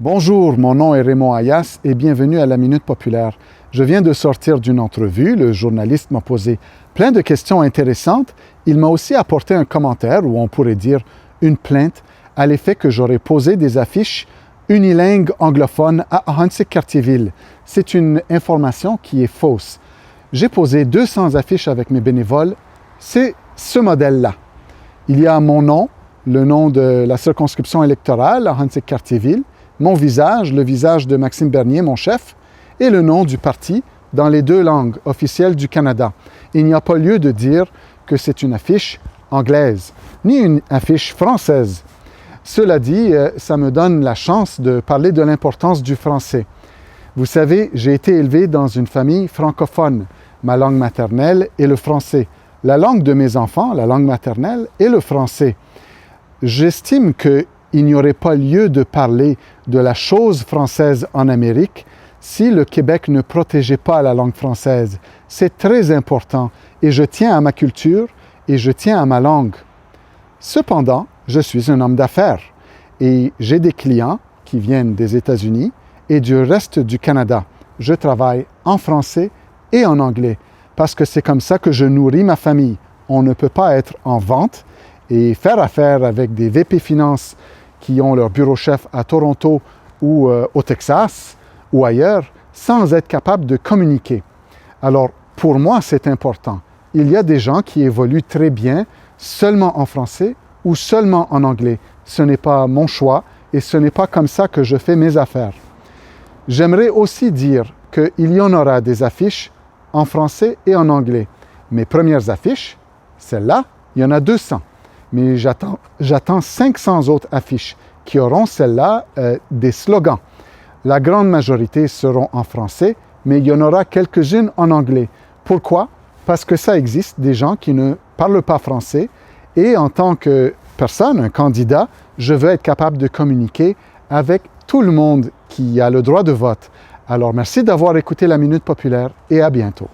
Bonjour, mon nom est Raymond Ayas et bienvenue à la Minute Populaire. Je viens de sortir d'une entrevue, le journaliste m'a posé plein de questions intéressantes. Il m'a aussi apporté un commentaire, ou on pourrait dire une plainte, à l'effet que j'aurais posé des affiches unilingues anglophones à Ahuntsic-Cartierville. C'est une information qui est fausse. J'ai posé 200 affiches avec mes bénévoles. C'est ce modèle-là. Il y a mon nom, le nom de la circonscription électorale, Ahuntsic-Cartierville, mon visage, le visage de Maxime Bernier, mon chef, et le nom du parti dans les deux langues officielles du Canada. Il n'y a pas lieu de dire que c'est une affiche anglaise, ni une affiche française. Cela dit, ça me donne la chance de parler de l'importance du français. Vous savez, j'ai été élevé dans une famille francophone. Ma langue maternelle est le français. La langue de mes enfants, la langue maternelle, est le français. J'estime qu'il n'y aurait pas lieu de parler de la chose française en Amérique si le Québec ne protégeait pas la langue française. C'est très important et je tiens à ma culture et je tiens à ma langue. Cependant, je suis un homme d'affaires et j'ai des clients qui viennent des États-Unis et du reste du Canada. Je travaille en français et en anglais parce que c'est comme ça que je nourris ma famille. On ne peut pas être en vente et faire affaire avec des VP Finances qui ont leur bureau-chef à Toronto ou au Texas ou ailleurs, sans être capable de communiquer. Alors, pour moi, c'est important. Il y a des gens qui évoluent très bien seulement en français ou seulement en anglais. Ce n'est pas mon choix et ce n'est pas comme ça que je fais mes affaires. J'aimerais aussi dire qu'il y en aura des affiches en français et en anglais. Mes premières affiches, celles-là, il y en a 200. Mais j'attends 500 autres affiches qui auront, celles-là, des slogans. La grande majorité seront en français, mais il y en aura quelques-unes en anglais. Pourquoi? Parce que ça existe des gens qui ne parlent pas français et en tant que personne, un candidat, je veux être capable de communiquer avec tout le monde qui a le droit de vote. Alors merci d'avoir écouté la Minute Populaire et à bientôt.